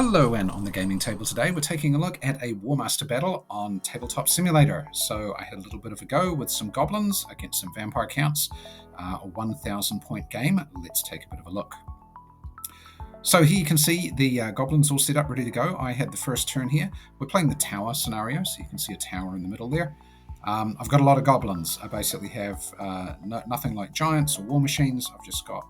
Hello, and on the gaming table today we're taking a look at a Warmaster battle on Tabletop Simulator. So I had a little bit of a go with some goblins against some vampire counts, a 1,000 point game. Let's take a bit of a look. So here you can see the goblins all set up ready to go. I had the first turn here. We're playing the tower scenario, so you can see a tower in the middle there. I've got a lot of goblins. I basically have nothing like giants or war machines. I've just got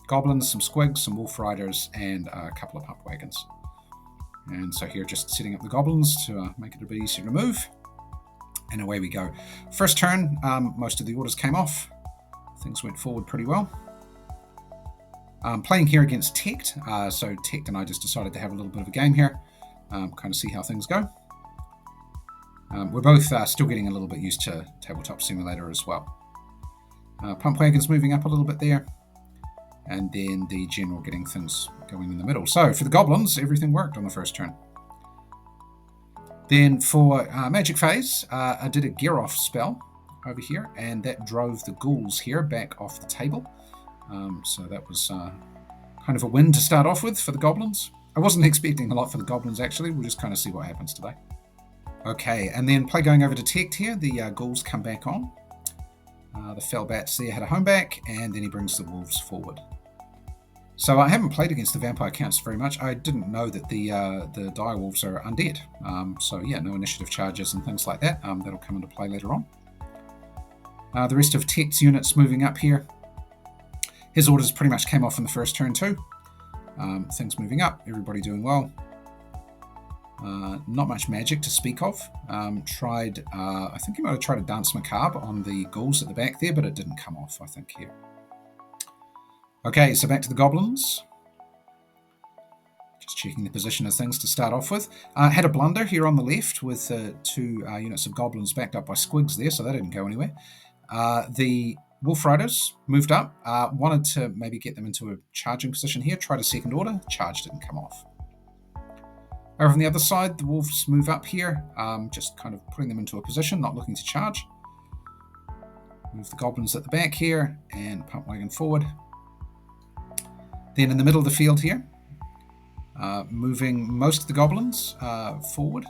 goblins, some squigs, some wolf riders, and a couple of pump wagons. And so here, just setting up the goblins to make it a bit easier to move. And away we go. First turn, most of the orders came off. Things went forward pretty well. Playing here against Tect. So Tect and I just decided to have a little bit of a game here. Kind of see how things go. We're both still getting a little bit used to Tabletop Simulator as well. Pump wagons moving up a little bit there. And then the general getting things going in the middle. So for the goblins, everything worked on the first turn. Then for magic phase, I did a gear off spell over here, and that drove the ghouls here back off the table. So that was kind of a win to start off with for the goblins. I wasn't expecting a lot for the goblins actually. We'll just kind of see what happens today. Okay, and then play going over to Tect here. The ghouls come back on. The fell bats there had a home back, and then he brings the wolves forward. So I haven't played against the vampire counts very much. I didn't know that the dire wolves are undead. So yeah, no initiative charges and things like that. That'll come into play later on. The rest of Tect's units moving up here. His orders pretty much came off in the first turn too. Things moving up, everybody doing well. Not much magic to speak of. I think he might have tried a Dance Macabre on the ghouls at the back there, but it didn't come off, I think, here. Okay, so back to the goblins. Just checking the position of things to start off with. Had a blunder here on the left with two units of goblins backed up by squigs there, so that didn't go anywhere. The wolf riders moved up. Wanted to maybe get them into a charging position here. Tried a second order. Charge didn't come off. Over on the other side, the wolves move up here. Just kind of putting them into a position, not looking to charge. Move the goblins at the back here and pump wagon forward. Then in the middle of the field here, moving most of the goblins forward.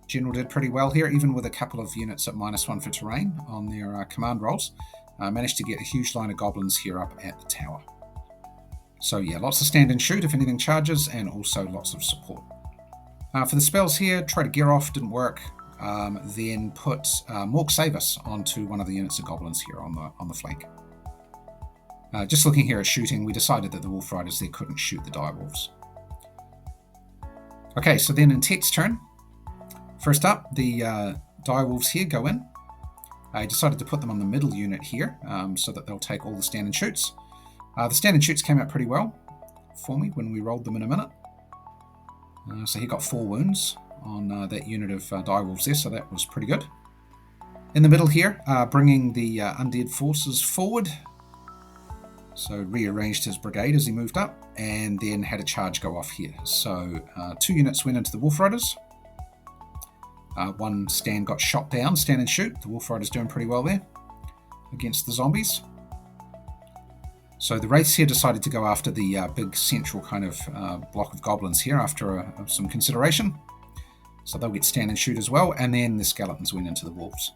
General did pretty well here, even with a couple of units at -1 for terrain on their command rolls. Managed to get a huge line of goblins here up at the tower. So yeah, lots of stand and shoot if anything charges, and also lots of support. For the spells here, try to gear off, didn't work. Then put Mork Save Us onto one of the units of goblins here on the flank. Just looking here at shooting, we decided that the wolf riders there couldn't shoot the dire wolves. Okay, so then in Tect's turn, first up, the dire wolves here go in. I decided to put them on the middle unit here so that they'll take all the stand and shoots. The stand and shoots came out pretty well for me when we rolled them in a minute. So he got 4 wounds on that unit of dire wolves there, so that was pretty good. In the middle here, bringing the undead forces forward. So rearranged his brigade as he moved up, and then had a charge go off here. So 2 units went into the wolf riders. One stand got shot down, stand and shoot. The wolf riders doing pretty well there against the zombies. So the wraiths here decided to go after the big central kind of block of goblins here after some consideration. So they'll get stand and shoot as well, and then the skeletons went into the wolves.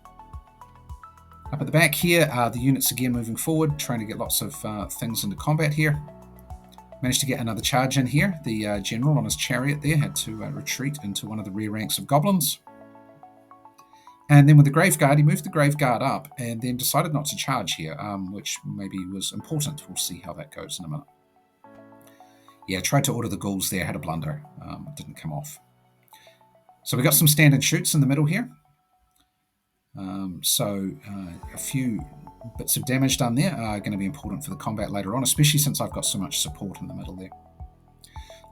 Up at the back here, the units again moving forward, trying to get lots of things into combat here. Managed to get another charge in here. The general on his chariot there had to retreat into one of the rear ranks of goblins. And then with the Graveguard, he moved the Graveguard up and then decided not to charge here, which maybe was important. We'll see how that goes in a minute. Yeah, tried to order the ghouls there, had a blunder. Didn't come off. So we got some stand and shoots in the middle here. A few bits of damage done there are going to be important for the combat later on, especially since I've got so much support in the middle there.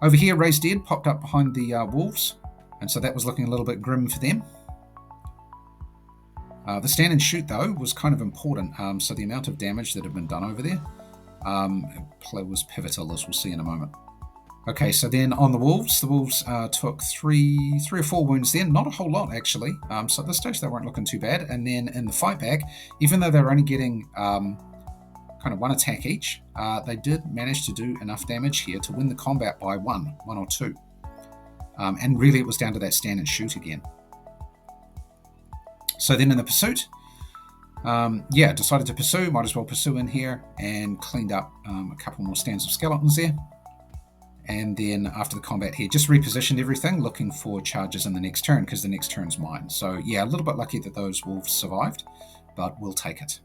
Over here, Raised Dead popped up behind the wolves, and so that was looking a little bit grim for them. The stand and shoot, though, was kind of important, so the amount of damage that had been done over there was pivotal, as we'll see in a moment. Okay, so then on the wolves took three or four wounds then, not a whole lot actually. So at this stage they weren't looking too bad. And then in the fight back, even though they were only getting kind of 1 attack each, they did manage to do enough damage here to win the combat by one or two. And really it was down to that stand and shoot again. So then in the pursuit, decided to pursue, might as well pursue in here, and cleaned up a couple more stands of skeletons there. And then after the combat here, just repositioned everything, looking for charges in the next turn, because the next turn's mine. So yeah, a little bit lucky that those wolves survived, but we'll take it.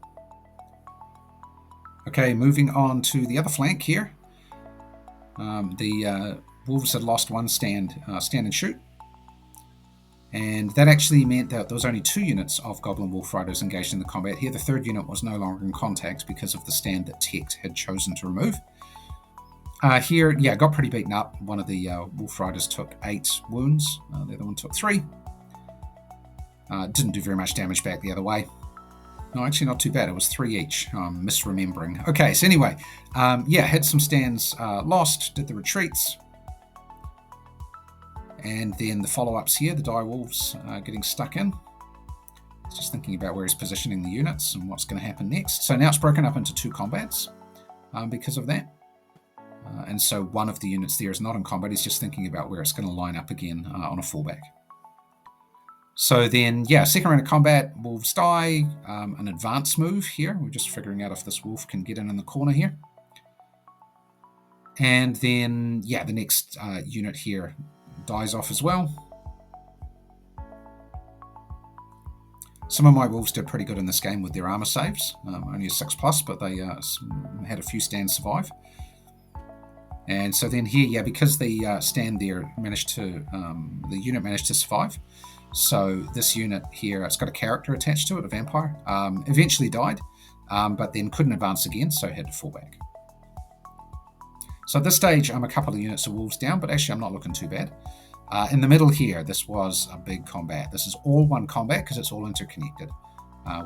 Okay, moving on to the other flank here. The wolves had lost one stand and shoot. And that actually meant that there was only 2 units of Goblin Wolf Riders engaged in the combat here. The 3rd unit was no longer in contact because of the stand that Tect had chosen to remove. Here, got pretty beaten up. One of the Wolf Riders took 8 wounds. The other one took 3. Didn't do very much damage back the other way. No, actually not too bad. It was 3 each. Misremembering. Okay, so anyway, had some stands lost, did the retreats. And then the follow-ups here, the dire wolves getting stuck in. Just thinking about where he's positioning the units and what's going to happen next. So now it's broken up into 2 combats because of that. And so one of the units there is not in combat. He's just thinking about where it's going to line up again on a fallback. So then, second round of combat, wolves die. An advance move here. We're just figuring out if this wolf can get in the corner here. And then, the next unit here dies off as well. Some of my wolves did pretty good in this game with their armor saves. Only a 6+, but they had a few stands survive. And so then here, because the stand there managed to, the unit managed to survive. So this unit here, it's got a character attached to it, a vampire. Eventually died, but then couldn't advance again, so had to fall back. So at this stage, I'm a couple of units of wolves down, but actually I'm not looking too bad. In the middle here, this was a big combat. This is all one combat because it's all interconnected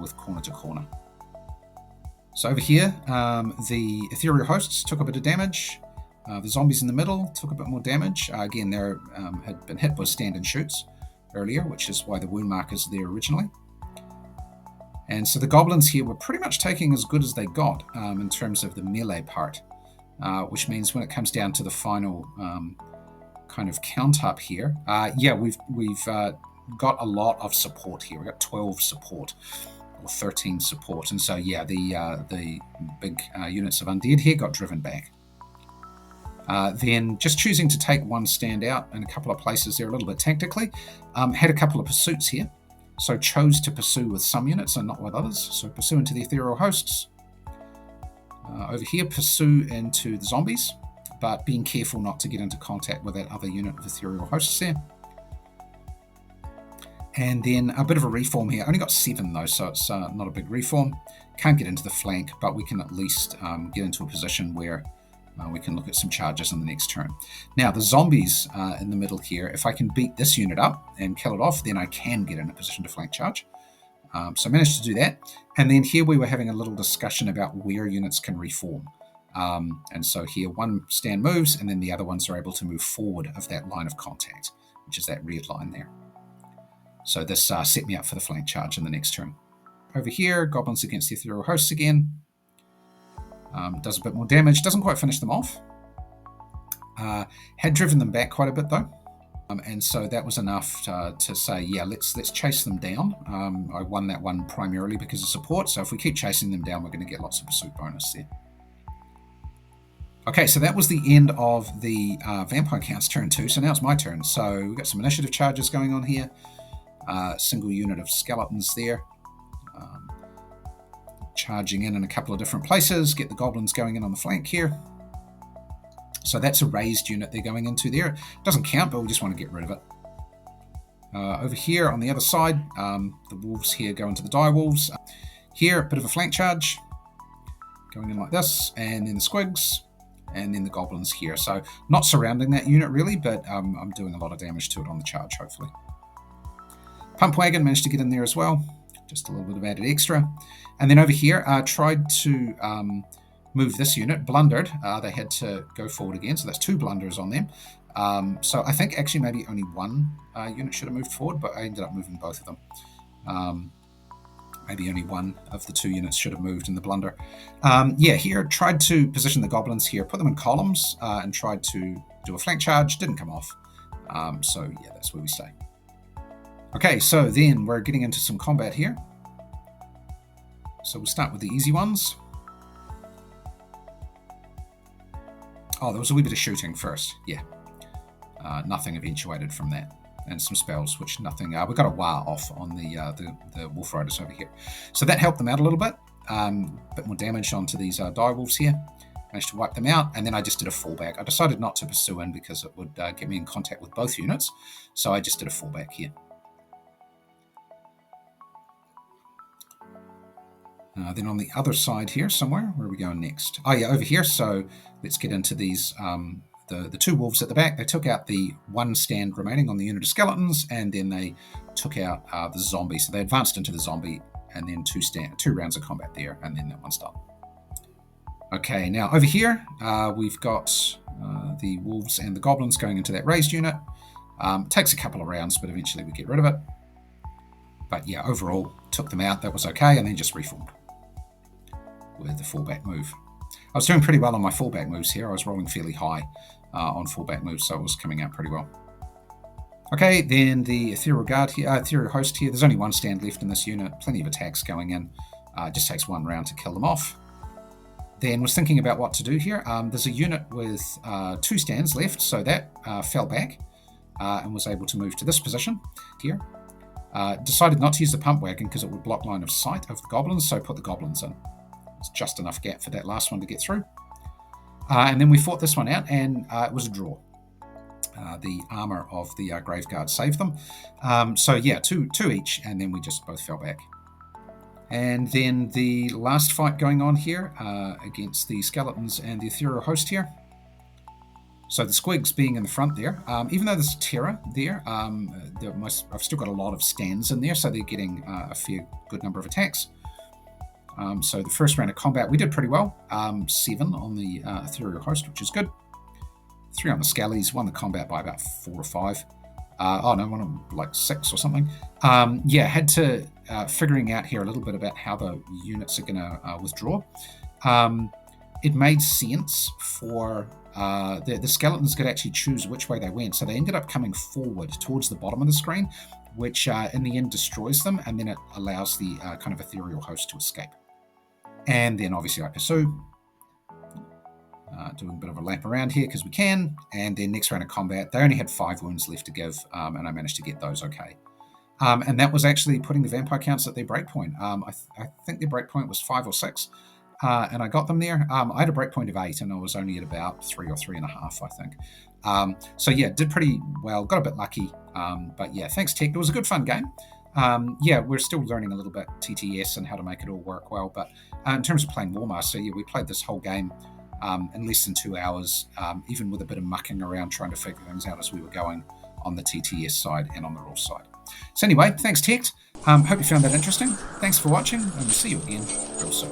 with corner to corner. So over here, the ethereal hosts took a bit of damage. The zombies in the middle took a bit more damage. Again, they had been hit with stand and shoots earlier, which is why the wound markers are there originally. And so the goblins here were pretty much taking as good as they got in terms of the melee part, which means when it comes down to the final kind of count up here, we've got a lot of support here. We've got 12 support or 13 support, and so the big units of undead here got driven back. Then just choosing to take one stand out in a couple of places there a little bit tactically. Had a couple of pursuits here, so chose to pursue with some units and not with others. So pursue into the ethereal hosts. Over here, pursue into the zombies, but being careful not to get into contact with that other unit of ethereal hosts there. And then a bit of a reform here. Only got 7 though, so it's not a big reform. Can't get into the flank, but we can at least get into a position where we can look at some charges in the next turn. Now, the zombies in the middle here, if I can beat this unit up and kill it off, then I can get in a position to flank charge. So I managed to do that. And then here we were having a little discussion about where units can reform. And so here one stand moves, and then the other ones are able to move forward of that line of contact, which is that red line there. So this set me up for the flank charge in the next turn. Over here, goblins against the ethereal hosts again. Does a bit more damage, doesn't quite finish them off. Had driven them back quite a bit though. And so that was enough to say, let's chase them down. I won that one primarily because of support, so if we keep chasing them down, we're going to get lots of pursuit bonus there. Okay, so that was the end of the Vampire Count's turn 2, so now it's my turn. So we've got some initiative charges going on here. Single unit of skeletons there. Charging in a couple of different places, get the goblins going in on the flank here. So that's a raised unit they're going into there. It doesn't count, but we just want to get rid of it. Over here on the other side, the wolves here go into the dire wolves. Here, a bit of a flank charge, going in like this, and then the squigs, and then the goblins here. So not surrounding that unit really, but I'm doing a lot of damage to it on the charge, hopefully. Pump wagon managed to get in there as well. Just a little bit of added extra. And then over here, tried to move this unit, blundered. They had to go forward again, so that's 2 blunders on them. So I think actually maybe only one unit should have moved forward, but I ended up moving both of them. Maybe only one of the 2 units should have moved in the blunder. Here, tried to position the goblins here, put them in columns, and tried to do a flank charge. Didn't come off. So yeah, that's where we stay. Okay, so then we're getting into some combat here. So we'll start with the easy ones. Oh, there was a wee bit of shooting first, yeah. Nothing eventuated from that. And some spells, which nothing... we got a wah off on the Wolf Riders over here. So that helped them out a little bit. Bit more damage onto these direwolves here. Managed to wipe them out, and then I just did a fallback. I decided not to pursue in because it would get me in contact with both units, so I just did a fallback here. Then on the other side here somewhere, where are we going next? Oh yeah, over here. So let's get into these, the two wolves at the back. They took out the one stand remaining on the unit of skeletons, and then they took out the zombie. So they advanced into the zombie, and then two rounds of combat there, and then that one's done. Okay, now over here, we've got the wolves and the goblins going into that raised unit. It takes a couple of rounds, but eventually we get rid of it. But yeah, overall, took them out. That was okay, and then just reformed with the fallback move. I was doing pretty well on my fallback moves here. I was rolling fairly high on fallback moves, so it was coming out pretty well. Okay, then the Ethereal Guard here, Ethereal Host here. There's only one stand left in this unit. Plenty of attacks going in. It just takes one round to kill them off. Then was thinking about what to do here. There's a unit with two stands left, so that fell back and was able to move to this position here. Decided not to use the pump wagon because it would block line of sight of the goblins, so put the goblins in. It's just enough gap for that last one to get through. And then we fought this one out, and it was a draw. The armor of the Grave Guard saved them. So yeah, two each, and then we just both fell back. And then the last fight going on here against the skeletons and the Ethereal Host here. So the squigs being in the front there, even though there's terror there, I've still got a lot of stands in there, so they're getting a fair good number of attacks. So the first round of combat, we did pretty well. 7 on the Ethereal Host, which is good. 3 on the Skellies, won the combat by about 4 or 5. One of them like 6 or something. Yeah, had to figuring out here a little bit about how the units are going to withdraw. It made sense for the skeletons could actually choose which way they went, so they ended up coming forward towards the bottom of the screen, which in the end destroys them, and then it allows the kind of Ethereal Host to escape. And then obviously I pursue, doing a bit of a lap around here because we can, and then next round of combat, they only had 5 wounds left to give, and I managed to get those okay. And that was actually putting the vampire counts at their breakpoint. I think their breakpoint was 5 or 6, and I got them there. I had a breakpoint of 8, and I was only at about 3 or 3.5, I think. So yeah, did pretty well, got a bit lucky, but yeah, thanks Tect. It was a good fun game. Yeah, we're still learning a little bit TTS and how to make it all work well, but in terms of playing Warmaster, yeah, we played this whole game in less than 2 hours, even with a bit of mucking around trying to figure things out as we were going on the TTS side and on the rules side. So anyway, thanks Tect. Hope you found that interesting. Thanks for watching, and we'll see you again real soon.